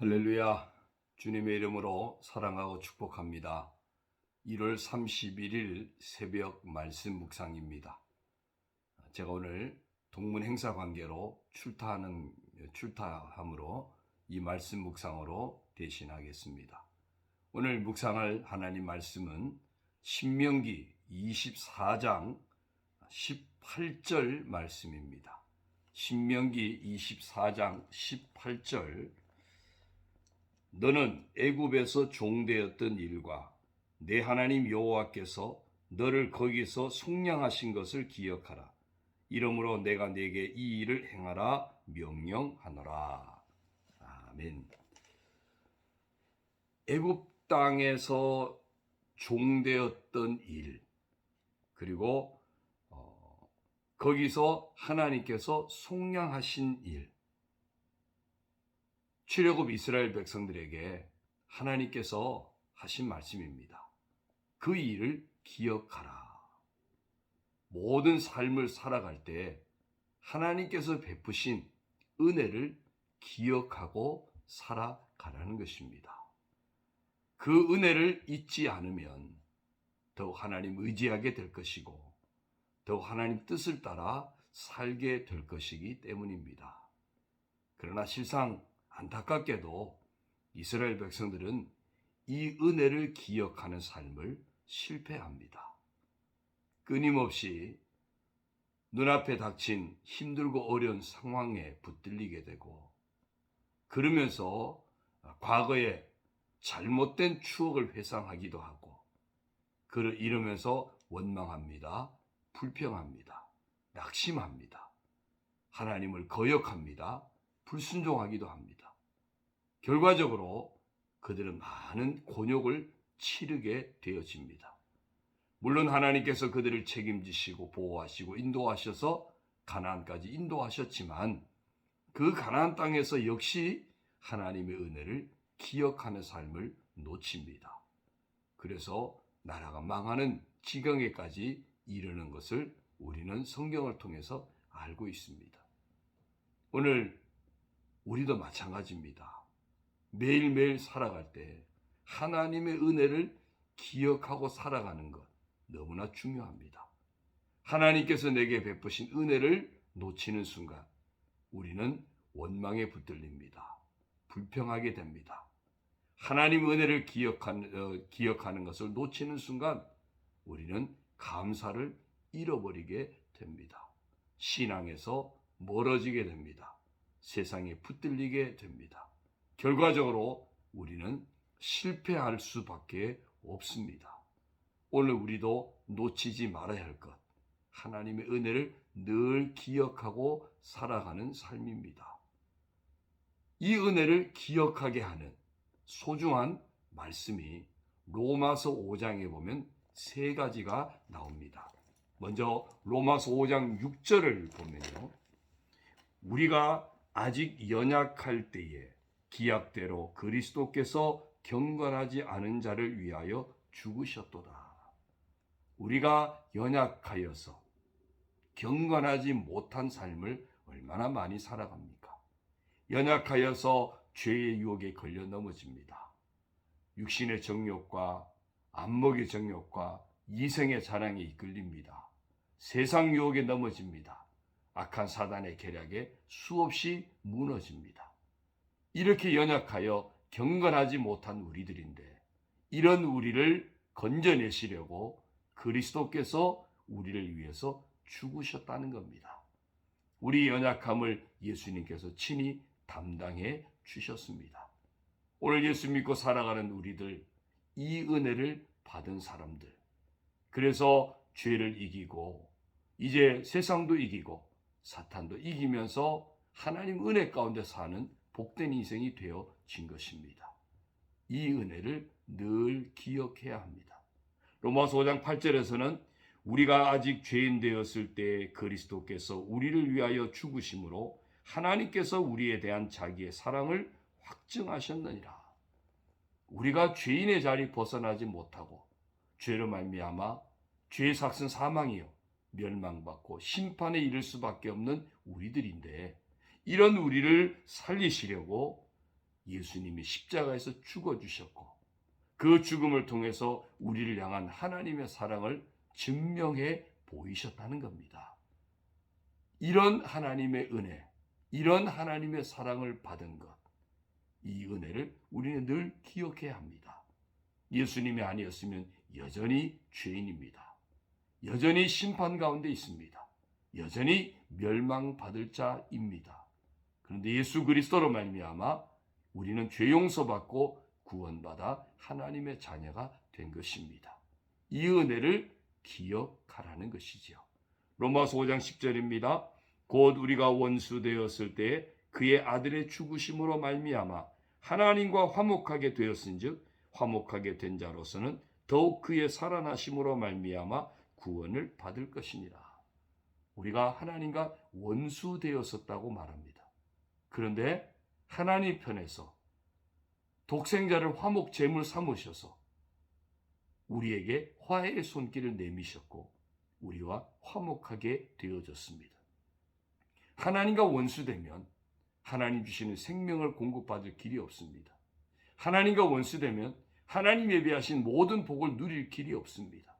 할렐루야. 주님의 이름으로 사랑하고 축복합니다. 1월 31일 새벽 말씀 묵상입니다. 제가 오늘 동문 행사 관계로 출타함으로 이 말씀 묵상으로 대신하겠습니다. 오늘 묵상할 하나님 말씀은 신명기 24장 18절 말씀입니다. 신명기 24장 18절. 너는 애굽에서 종되었던 일과 내 하나님 여호와께서 너를 거기서 속량하신 것을 기억하라. 이러므로 내가 네게 이 일을 행하라 명령하노라. 아멘. 애굽 땅에서 종되었던 일, 그리고 거기서 하나님께서 속량하신 일, 출애굽 이스라엘 백성들에게 하나님께서 하신 말씀입니다. 그 일을 기억하라. 모든 삶을 살아갈 때 하나님께서 베푸신 은혜를 기억하고 살아가라는 것입니다. 그 은혜를 잊지 않으면 더욱 하나님 의지하게 될 것이고 더욱 하나님 뜻을 따라 살게 될 것이기 때문입니다. 그러나 실상 안타깝게도 이스라엘 백성들은 이 은혜를 기억하는 삶을 실패합니다. 끊임없이 눈앞에 닥친 힘들고 어려운 상황에 붙들리게 되고, 그러면서 과거의 잘못된 추억을 회상하기도 하고, 이러면서 원망합니다. 불평합니다. 낙심합니다. 하나님을 거역합니다. 불순종하기도 합니다. 결과적으로 그들은 많은 곤욕을 치르게 되어집니다. 물론 하나님께서 그들을 책임지시고 보호하시고 인도하셔서 가나안까지 인도하셨지만 그 가나안 땅에서 역시 하나님의 은혜를 기억하는 삶을 놓칩니다. 그래서 나라가 망하는 지경에까지 이르는 것을 우리는 성경을 통해서 알고 있습니다. 오늘 우리도 마찬가지입니다. 매일매일 살아갈 때 하나님의 은혜를 기억하고 살아가는 것 너무나 중요합니다. 하나님께서 내게 베푸신 은혜를 놓치는 순간 우리는 원망에 붙들립니다. 불평하게 됩니다. 하나님 은혜를 기억하는 것을 놓치는 순간 우리는 감사를 잃어버리게 됩니다. 신앙에서 멀어지게 됩니다. 세상에 붙들리게 됩니다. 결과적으로 우리는 실패할 수밖에 없습니다. 오늘 우리도 놓치지 말아야 할 것, 하나님의 은혜를 늘 기억하고 살아가는 삶입니다. 이 은혜를 기억하게 하는 소중한 말씀이 로마서 5장에 보면 세 가지가 나옵니다. 먼저 로마서 5장 6절을 보면요. 우리가 아직 연약할 때에 기약대로 그리스도께서 경건하지 않은 자를 위하여 죽으셨도다. 우리가 연약하여서 경건하지 못한 삶을 얼마나 많이 살아갑니까? 연약하여서 죄의 유혹에 걸려 넘어집니다. 육신의 정욕과 안목의 정욕과 이생의 자랑에 이끌립니다. 세상 유혹에 넘어집니다. 악한 사단의 계략에 수없이 무너집니다. 이렇게 연약하여 경건하지 못한 우리들인데 이런 우리를 건져내시려고 그리스도께서 우리를 위해서 죽으셨다는 겁니다. 우리 연약함을 예수님께서 친히 담당해 주셨습니다. 오늘 예수 믿고 살아가는 우리들, 이 은혜를 받은 사람들, 그래서 죄를 이기고 이제 세상도 이기고 사탄도 이기면서 하나님 은혜 가운데 사는 복된 인생이 되어진 것입니다. 이 은혜를 늘 기억해야 합니다. 로마서 5장 8절에서는 우리가 아직 죄인 되었을 때 그리스도께서 우리를 위하여 죽으심으로 하나님께서 우리에 대한 자기의 사랑을 확증하셨느니라. 우리가 죄인의 자리 벗어나지 못하고 죄로 말미암아 죄의 삭은 사망이요 멸망받고 심판에 이를 수밖에 없는 우리들인데 이런 우리를 살리시려고 예수님이 십자가에서 죽어주셨고 그 죽음을 통해서 우리를 향한 하나님의 사랑을 증명해 보이셨다는 겁니다. 이런 하나님의 은혜, 이런 하나님의 사랑을 받은 것, 이 은혜를 우리는 늘 기억해야 합니다. 예수님이 아니었으면 여전히 죄인입니다. 여전히 심판 가운데 있습니다. 여전히 멸망받을 자입니다. 그런데 예수 그리스도로 말미암아 우리는 죄 용서받고 구원받아 하나님의 자녀가 된 것입니다. 이 은혜를 기억하라는 것이죠. 로마서 5장 10절입니다. 곧 우리가 원수 되었을 때 그의 아들의 죽으심으로 말미암아 하나님과 화목하게 되었은즉 화목하게 된 자로서는 더욱 그의 살아나심으로 말미암아 구원을 받을 것이니라. 우리가 하나님과 원수 되었었다고 말합니다. 그런데 하나님 편에서 독생자를 화목 제물 삼으셔서 우리에게 화해의 손길을 내미셨고 우리와 화목하게 되어졌습니다. 하나님과 원수되면 하나님 주시는 생명을 공급받을 길이 없습니다. 하나님과 원수되면 하나님 예비하신 모든 복을 누릴 길이 없습니다.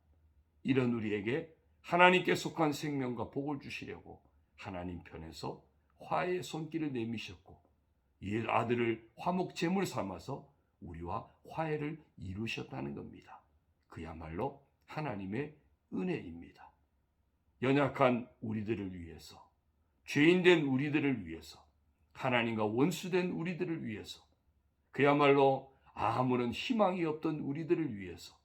이런 우리에게 하나님께 속한 생명과 복을 주시려고 하나님 편에서 화해의 손길을 내미셨고 이 아들을 화목 제물 삼아서 우리와 화해를 이루셨다는 겁니다. 그야말로 하나님의 은혜입니다. 연약한 우리들을 위해서, 죄인된 우리들을 위해서, 하나님과 원수된 우리들을 위해서, 그야말로 아무런 희망이 없던 우리들을 위해서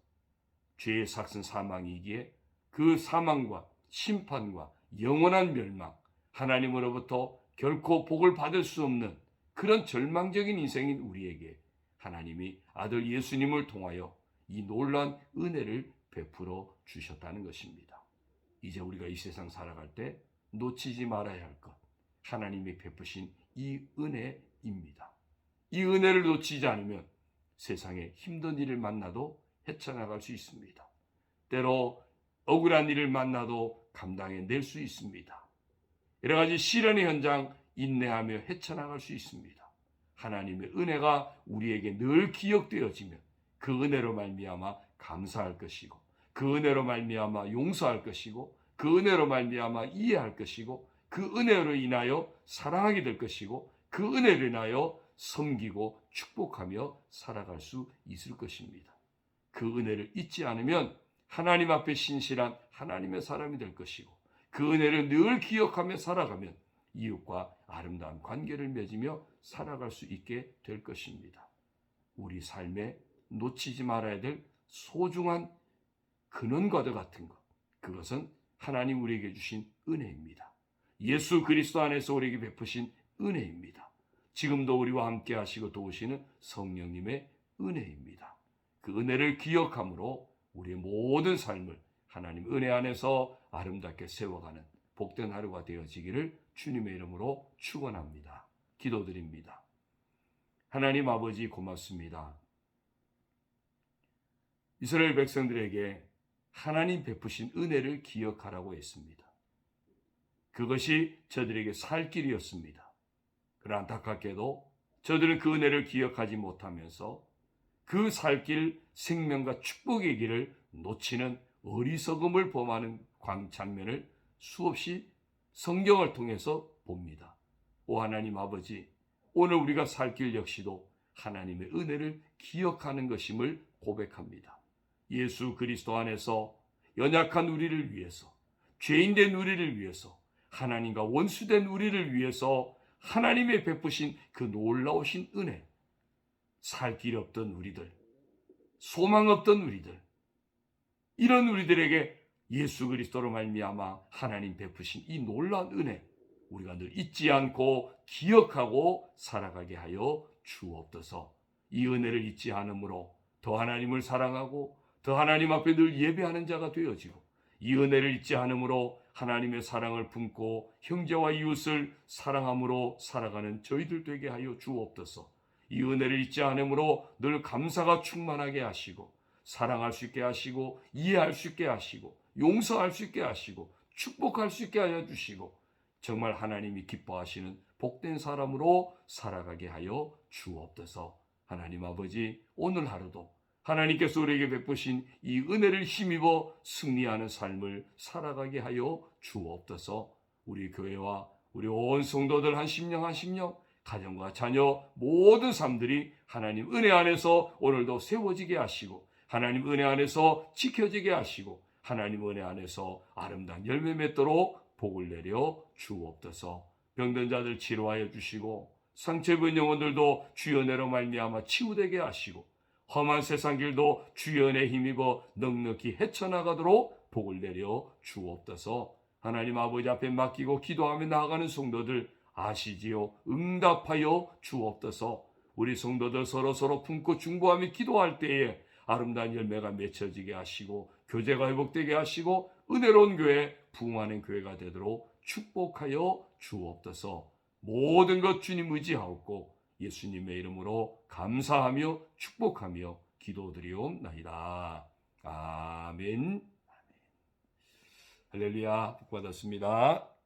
죄의 삭슨 사망이기에 그 사망과 심판과 영원한 멸망, 하나님으로부터 결코 복을 받을 수 없는 그런 절망적인 인생인 우리에게 하나님이 아들 예수님을 통하여 이 놀라운 은혜를 베풀어 주셨다는 것입니다. 이제 우리가 이 세상 살아갈 때 놓치지 말아야 할 것, 하나님이 베푸신 이 은혜입니다. 이 은혜를 놓치지 않으면 세상에 힘든 일을 만나도 헤쳐나갈 수 있습니다. 때로 억울한 일을 만나도 감당해낼 수 있습니다. 여러 가지 시련의 현장 인내하며 헤쳐나갈 수 있습니다. 하나님의 은혜가 우리에게 늘 기억되어지면 그 은혜로 말미암아 감사할 것이고 그 은혜로 말미암아 용서할 것이고 그 은혜로 말미암아 이해할 것이고 그 은혜로 인하여 사랑하게 될 것이고 그 은혜로 인하여 섬기고 축복하며 살아갈 수 있을 것입니다. 그 은혜를 잊지 않으면 하나님 앞에 신실한 하나님의 사람이 될 것이고 그 은혜를 늘 기억하며 살아가면 이웃과 아름다운 관계를 맺으며 살아갈 수 있게 될 것입니다. 우리 삶에 놓치지 말아야 될 소중한 근원과도 같은 것, 그것은 하나님 우리에게 주신 은혜입니다. 예수 그리스도 안에서 우리에게 베푸신 은혜입니다. 지금도 우리와 함께 하시고 도우시는 성령님의 은혜입니다. 그 은혜를 기억함으로 우리의 모든 삶을 하나님 은혜 안에서 아름답게 세워가는 복된 하루가 되어지기를 주님의 이름으로 축원합니다. 기도드립니다. 하나님 아버지 고맙습니다. 이스라엘 백성들에게 하나님 베푸신 은혜를 기억하라고 했습니다. 그것이 저들에게 살 길이었습니다. 그러나 안타깝게도 저들은 그 은혜를 기억하지 못하면서 그 살 길 생명과 축복의 길을 놓치는 어리석음을 범하는 장면을 수없이 성경을 통해서 봅니다. 오 하나님 아버지, 오늘 우리가 살 길 역시도 하나님의 은혜를 기억하는 것임을 고백합니다. 예수 그리스도 안에서 연약한 우리를 위해서, 죄인된 우리를 위해서, 하나님과 원수된 우리를 위해서 하나님의 베푸신 그 놀라우신 은혜, 살 길 없던 우리들, 소망 없던 우리들, 이런 우리들에게 예수 그리스도로 말미암아 하나님 베푸신 이 놀라운 은혜, 우리가 늘 잊지 않고 기억하고 살아가게 하여 주옵소서. 이 은혜를 잊지 않으므로 더 하나님을 사랑하고 더 하나님 앞에 늘 예배하는 자가 되어지고, 이 은혜를 잊지 않으므로 하나님의 사랑을 품고 형제와 이웃을 사랑함으로 살아가는 저희들 되게 하여 주옵소서. 이 은혜를 잊지 않으므로 늘 감사가 충만하게 하시고 사랑할 수 있게 하시고 이해할 수 있게 하시고 용서할 수 있게 하시고 축복할 수 있게 하여 주시고, 정말 하나님이 기뻐하시는 복된 사람으로 살아가게 하여 주옵소서. 하나님 아버지, 오늘 하루도 하나님께서 우리에게 베푸신 이 은혜를 힘입어 승리하는 삶을 살아가게 하여 주옵소서. 우리 교회와 우리 온 성도들 한 심령 한 심령, 가정과 자녀 모든 삶들이 하나님 은혜 안에서 오늘도 세워지게 하시고, 하나님 은혜 안에서 지켜지게 하시고, 하나님 은혜 안에서 아름다운 열매 맺도록 복을 내려 주옵소서. 병든 자들 치료하여 주시고, 상처 입은 영혼들도 주의 은혜로 말미암아 치유되게 하시고, 험한 세상 길도 주의 은혜 힘입어 넉넉히 헤쳐나가도록 복을 내려 주옵소서. 하나님 아버지 앞에 맡기고 기도하며 나아가는 성도들 아시지요? 응답하여 주옵소서. 우리 성도들 서로 품고 중보하며 기도할 때에 아름다운 열매가 맺혀지게 하시고, 교제가 회복되게 하시고, 은혜로운 교회, 부흥하는 교회가 되도록 축복하여 주옵소서. 모든 것 주님 의지하옵고 예수님의 이름으로 감사하며 축복하며 기도드리옵나이다. 아멘. 할렐루야. 복 받았습니다.